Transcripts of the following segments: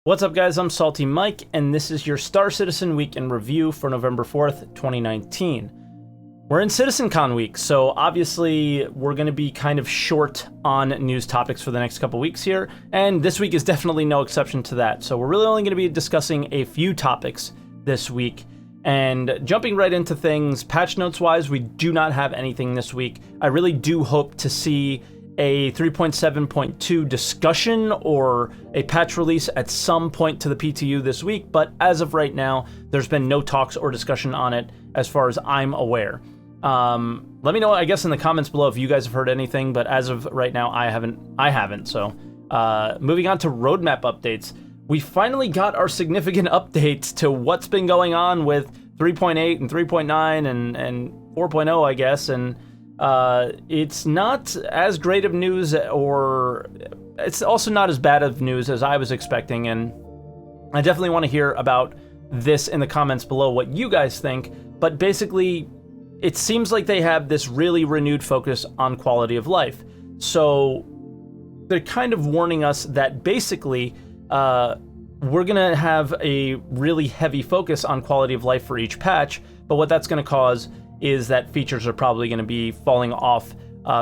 What's up, guys? I'm SaltEMike, and this is your Star Citizen Week in Review for November 4th, 2019. We're in CitizenCon week, so obviously we're going to be kind of short on news topics for the next couple weeks here, and this week is definitely no exception to that. So we're really only going to be discussing a few topics this week, and jumping right into things, patch notes wise, we do not have anything this week. I really do hope to see a 3.7.2 discussion or a patch release at some point to the PTU this week, but as of right now, there's been no talks or discussion on it as far as I'm aware. Let me know, I guess, in the comments below if you guys have heard anything, but as of right now, I haven't. So moving on to roadmap updates, we finally got our significant updates to what's been going on with 3.8 and 3.9 and 4.0, I guess, and it's not as great of news, or it's also not as bad of news as I was expecting, and I definitely want to hear about this in the comments below, what you guys think. But basically, it seems like they have this really renewed focus on quality of life. So they're kind of warning us that basically we're going to have a really heavy focus on quality of life for each patch, but what that's going to cause is that features are probably going to be falling off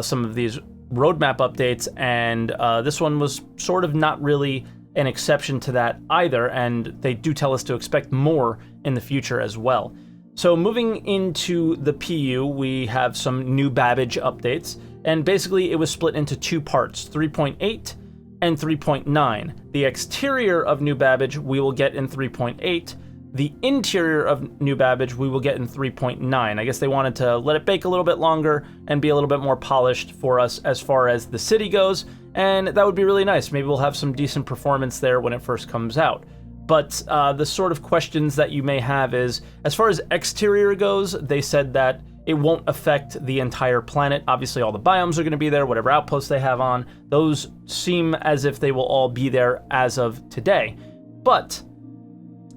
some of these roadmap updates, and this one was sort of not really an exception to that either, and they do tell us to expect more in the future as well. So moving into the PU, we have some new Babbage updates, and basically it was split into two parts, 3.8 and 3.9. The exterior of new Babbage we will get in 3.8, the interior of new Babbage we will get in 3.9. I guess they wanted to let it bake a little bit longer and be a little bit more polished for us as far as the city goes, and that would be really nice. Maybe we'll have some decent performance there when it first comes out. But the sort of questions that you may have is, as far as exterior goes, they said that it won't affect the entire planet. Obviously, all the biomes are going to be there, whatever outposts they have on. Those seem as if they will all be there as of today. But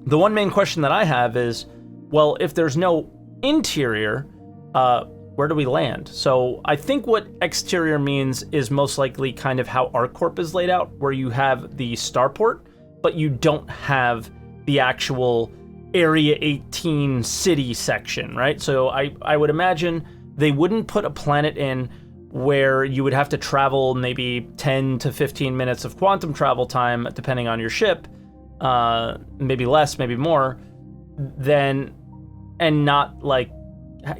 the one main question that I have is, well, if there's no interior, where do we land? So I think what exterior means is most likely kind of how ArcCorp is laid out, where you have the starport, but you don't have the actual Area 18 city section, right? So I would imagine they wouldn't put a planet in where you would have to travel maybe 10 to 15 minutes of quantum travel time, depending on your ship, maybe less, maybe more, then, and not like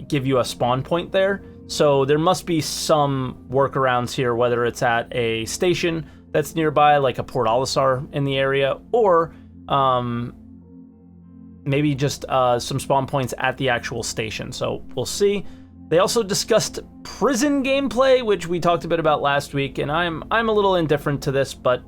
give you a spawn point there. So there must be some workarounds here, whether it's at a station that's nearby, like a Port Olisar in the area, or maybe just some spawn points at the actual station. So we'll see. They also discussed prison gameplay, which we talked a bit about last week, and I'm a little indifferent to this, but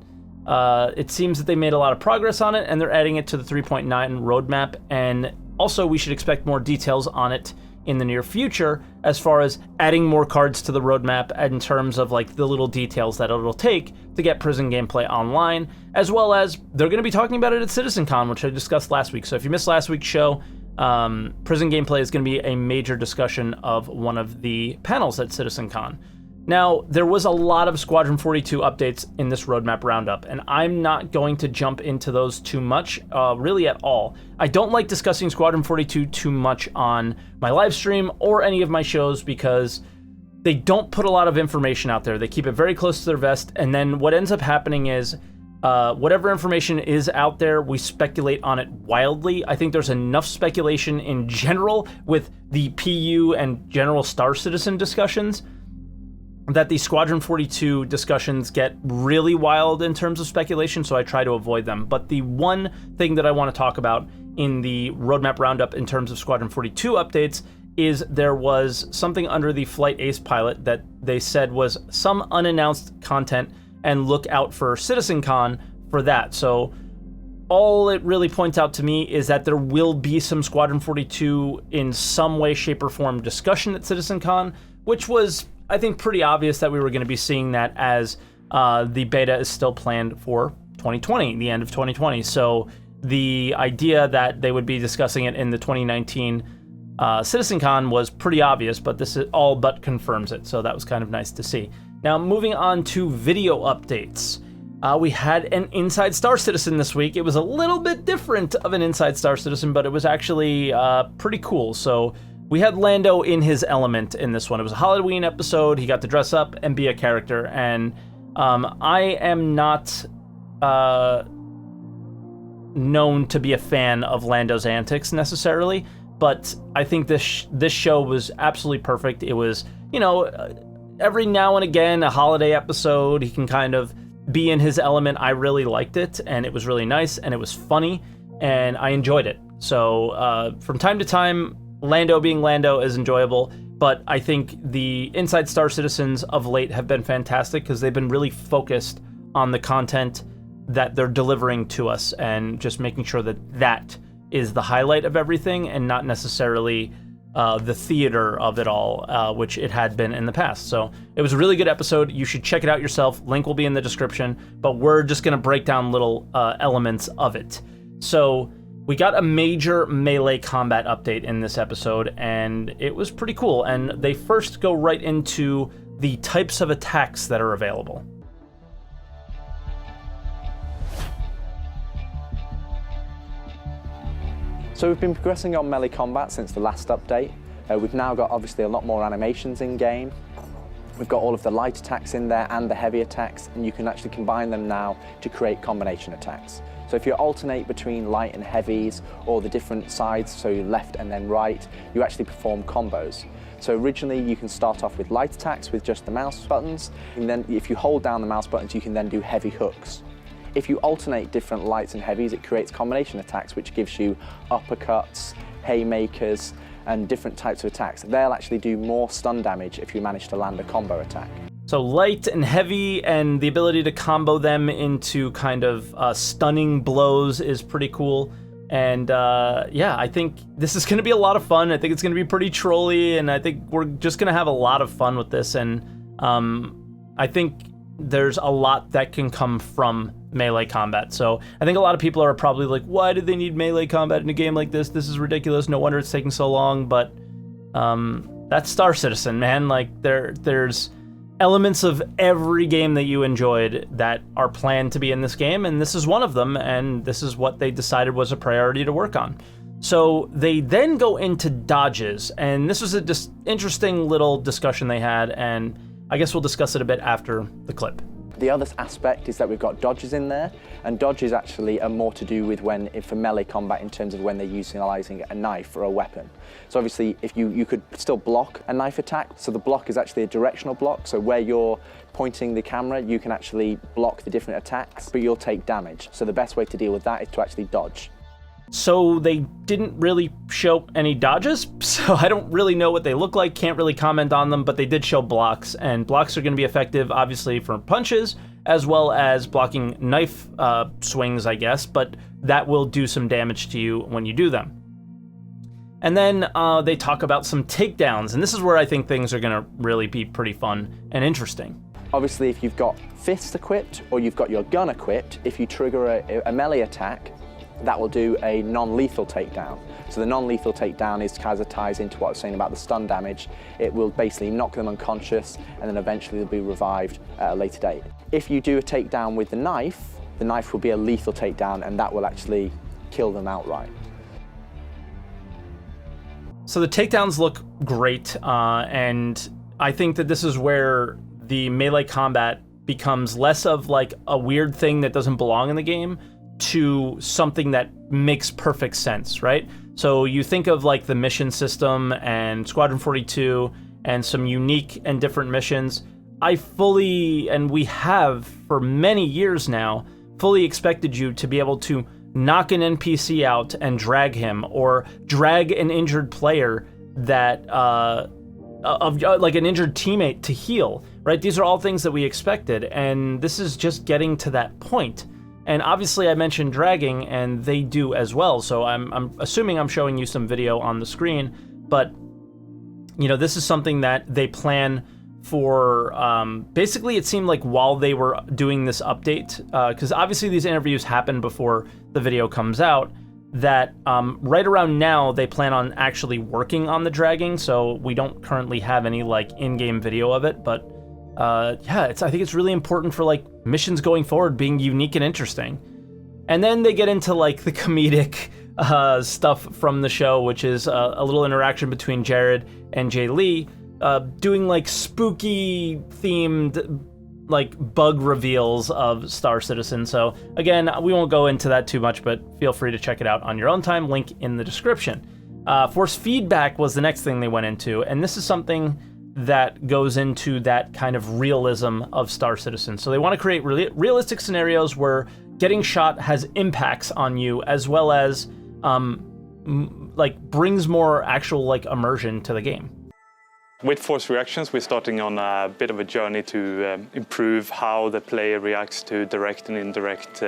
it seems that they made a lot of progress on it, and they're adding it to the 3.9 roadmap, and also we should expect more details on it in the near future as far as adding more cards to the roadmap in terms of like the little details that it'll take to get prison gameplay online, as well as they're going to be talking about it at CitizenCon, which I discussed last week. So if you missed last week's show, prison gameplay is going to be a major discussion of one of the panels at CitizenCon. Now, there was a lot of Squadron 42 updates in this roadmap roundup, and I'm not going to jump into those too much, really at all. I don't like discussing Squadron 42 too much on my live stream or any of my shows because they don't put a lot of information out there. They keep it very close to their vest, and then what ends up happening is whatever information is out there, we speculate on it wildly. I think there's enough speculation in general with the PU and general Star Citizen discussions that the Squadron 42 discussions get really wild in terms of speculation, so I try to avoid them. But the one thing that I want to talk about in the roadmap roundup in terms of Squadron 42 updates is there was something under the Flight Ace pilot that they said was some unannounced content, and look out for CitizenCon for that. So all it really points out to me is that there will be some Squadron 42 in some way, shape, or form discussion at CitizenCon, which was, I think, pretty obvious that we were going to be seeing that as the beta is still planned for 2020, the end of 2020. So the idea that they would be discussing it in the 2019 CitizenCon was pretty obvious, but this is all but confirms it. So that was kind of nice to see. Now, moving on to video updates. we had an Inside Star Citizen this week. It was a little bit different of an Inside Star Citizen, but it was actually pretty cool. So we had Lando in his element in this one. It was a Halloween episode. He got to dress up and be a character, and I am not known to be a fan of Lando's antics necessarily, but I think this show was absolutely perfect. It was, every now and again, a holiday episode, he can kind of be in his element. I really liked it, and it was really nice, and it was funny, and I enjoyed it. So from time to time, Lando being Lando is enjoyable, but I think the Inside Star Citizens of late have been fantastic because they've been really focused on the content that they're delivering to us and just making sure that that is the highlight of everything and not necessarily the theater of it all, which it had been in the past. So it was a really good episode. You should check it out yourself. Link will be in the description, but we're just going to break down little elements of it. So we got a major melee combat update in this episode, and it was pretty cool. And they first go right into the types of attacks that are available. So we've been progressing on melee combat since the last update. We've now got obviously a lot more animations in game. We've got all of the light attacks in there and the heavy attacks, and you can actually combine them now to create combination attacks. So if you alternate between light and heavies, or the different sides, so left and then right, you actually perform combos. So originally you can start off with light attacks with just the mouse buttons, and then if you hold down the mouse buttons, you can then do heavy hooks. If you alternate different lights and heavies, it creates combination attacks, which gives you uppercuts, haymakers, and different types of attacks. They'll actually do more stun damage if you manage to land a combo attack. So light and heavy, and the ability to combo them into kind of stunning blows is pretty cool. And yeah, I think this is going to be a lot of fun. I think it's going to be pretty trolly, and I think we're just going to have a lot of fun with this. And I think there's a lot that can come from melee combat. So I think a lot of people are probably like, why did they need melee combat in a game like this? This is ridiculous. No wonder it's taking so long. But that's Star Citizen, man. Like there's elements of every game that you enjoyed that are planned to be in this game, and this is one of them, and this is what they decided was a priority to work on. So they then go into dodges, and this was a interesting little discussion they had, and I guess we'll discuss it a bit after the clip. The other aspect is that we've got dodges in there, and dodges actually are more to do with for melee combat in terms of when they're utilizing a knife or a weapon. So obviously if you could still block a knife attack, so the block is actually a directional block, so where you're pointing the camera you can actually block the different attacks, but you'll take damage. So the best way to deal with that is to actually dodge. So they didn't really show any dodges, so I don't really know what they look like, can't really comment on them, but they did show blocks, and blocks are going to be effective, obviously, for punches, as well as blocking knife swings, I guess, but that will do some damage to you when you do them. And then they talk about some takedowns, and this is where I think things are going to really be pretty fun and interesting. Obviously, if you've got fists equipped, or you've got your gun equipped, if you trigger a melee attack, that will do a non-lethal takedown. So the non-lethal takedown is kind of ties into what I was saying about the stun damage. It will basically knock them unconscious, and then eventually they'll be revived at a later date. If you do a takedown with the knife will be a lethal takedown, and that will actually kill them outright. So the takedowns look great, and I think that this is where the melee combat becomes less of like a weird thing that doesn't belong in the game to something that makes perfect sense, right? So you think of like the mission system and Squadron 42 and some unique and different missions. I fully, and we have for many years now, fully expected you to be able to knock an NPC out and drag him, or drag an injured player that, like an injured teammate to heal, right? These are all things that we expected, and this is just getting to that point. And obviously I mentioned dragging, and they do as well, so I'm assuming I'm showing you some video on the screen, but this is something that they plan for, basically it seemed like while they were doing this update, because obviously these interviews happen before the video comes out, that right around now they plan on actually working on the dragging, so we don't currently have any like in-game video of it, but yeah, I think it's really important for like missions going forward being unique and interesting. And then they get into like the comedic stuff from the show, which is a little interaction between Jared and Jay Lee, doing like spooky themed like bug reveals of Star Citizen. So again, we won't go into that too much, but feel free to check it out on your own time, link in the description. Force feedback was the next thing they went into, and this is something that goes into that kind of realism of Star Citizen. So they want to create realistic scenarios where getting shot has impacts on you, as well as like brings more actual like immersion to the game. With Force Reactions, we're starting on a bit of a journey to improve how the player reacts to direct and indirect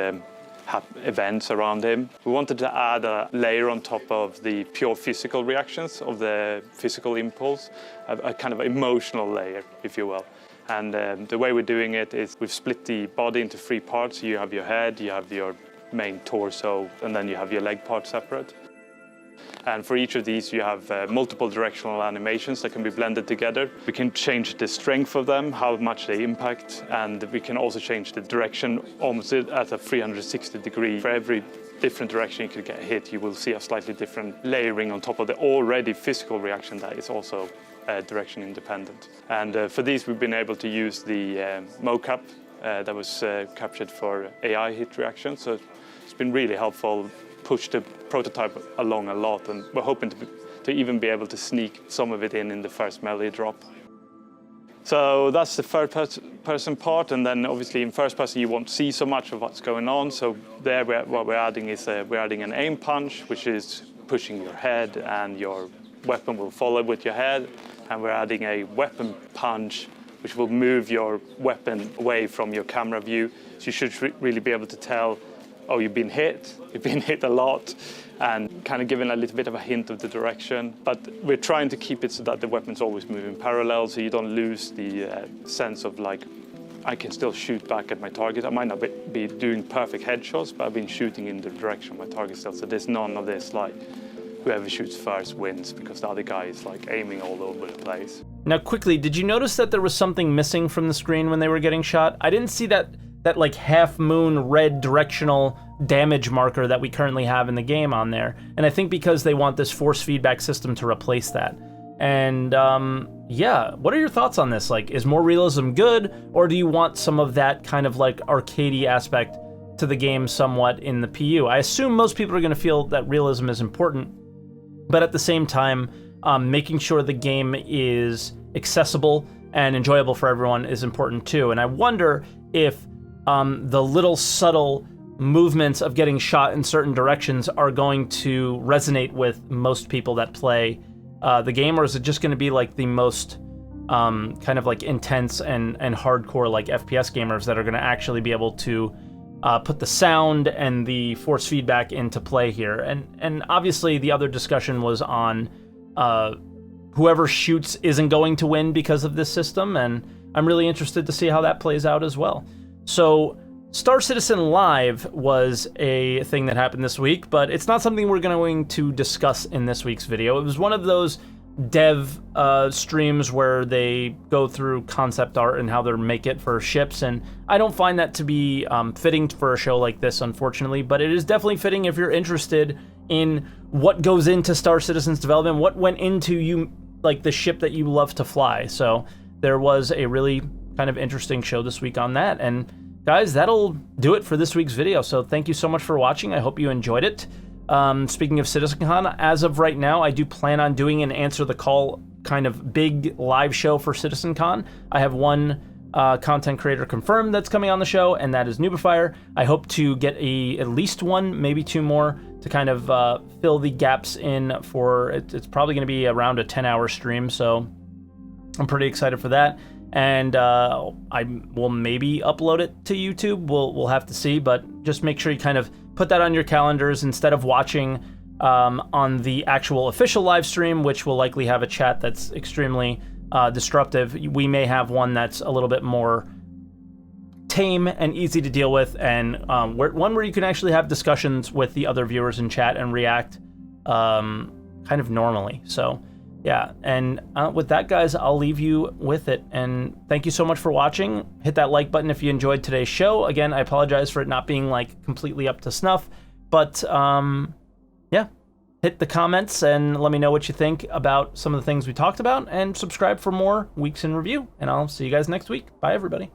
events around him. We wanted to add a layer on top of the pure physical reactions of the physical impulse, a kind of emotional layer, if you will. And the way we're doing it is we've split the body into 3 parts. You have your head, you have your main torso, and then you have your leg part separate. And for each of these, you have multiple directional animations that can be blended together. We can change the strength of them, how much they impact, and we can also change the direction almost at a 360 degree. For every different direction you could get hit, you will see a slightly different layering on top of the already physical reaction that is also direction independent. And for these, we've been able to use the mocap that was captured for AI hit reaction. So it's been really helpful, pushed the prototype along a lot, and we're hoping to even be able to sneak some of it in the first melee drop. So that's the third person part, and then obviously in first person you won't see so much of what's going on. So there what we're adding is we're adding an aim punch, which is pushing your head, and your weapon will follow with your head. And we're adding a weapon punch, which will move your weapon away from your camera view. So you should really be able to tell, oh, you've been hit a lot, and kind of giving a little bit of a hint of the direction. But we're trying to keep it so that the weapon's always moving parallel, so you don't lose the sense of like, I can still shoot back at my target. I might not be doing perfect headshots, but I've been shooting in the direction of my target still. So there's none of this like, whoever shoots first wins, because the other guy is like aiming all over the place. Now quickly, did you notice that there was something missing from the screen when they were getting shot? I didn't see that like half moon red directional damage marker that we currently have in the game on there. And I think because they want this force feedback system to replace that. And yeah, what are your thoughts on this? Like, is more realism good, or do you want some of that kind of like arcadey aspect to the game somewhat in the PU? I assume most people are going to feel that realism is important, but at the same time, making sure the game is accessible and enjoyable for everyone is important too. And I wonder if the little subtle movements of getting shot in certain directions are going to resonate with most people that play the game, or is it just going to be like the most kind of like intense and hardcore like FPS gamers that are going to actually be able to put the sound and the force feedback into play here? And obviously the other discussion was on whoever shoots isn't going to win because of this system, and I'm really interested to see how that plays out as well. So Star Citizen Live was a thing that happened this week, but it's not something we're going to discuss in this week's video. It was one of those dev streams where they go through concept art and how they make it for ships, and I don't find that to be fitting for a show like this, unfortunately, but it is definitely fitting if you're interested in what goes into Star Citizen's development, what went into like the ship that you love to fly. So there was a really kind of interesting show this week on that. And guys, that'll do it for this week's video. So thank you so much for watching. I hope you enjoyed it. Speaking of CitizenCon, as of right now, I do plan on doing an Answer the Call kind of big live show for CitizenCon. I have one content creator confirmed that's coming on the show, and that is Noobifier. I hope to get at least one, maybe 2 more, to kind of fill the gaps in for, it's probably going to be around a 10-hour stream, so I'm pretty excited for that. And I will maybe upload it to YouTube. We'll have to see, but just make sure you kind of put that on your calendars instead of watching on the actual official live stream, which will likely have a chat that's extremely disruptive. We may have one that's a little bit more tame and easy to deal with, and one where you can actually have discussions with the other viewers in chat and react kind of normally. So Yeah, and with that, guys, I'll leave you with it. And thank you so much for watching. Hit that like button if you enjoyed today's show. Again, I apologize for it not being like completely up to snuff, but yeah, hit the comments and let me know what you think about some of the things we talked about, and subscribe for more Weeks in Review. And I'll see you guys next week. Bye, everybody.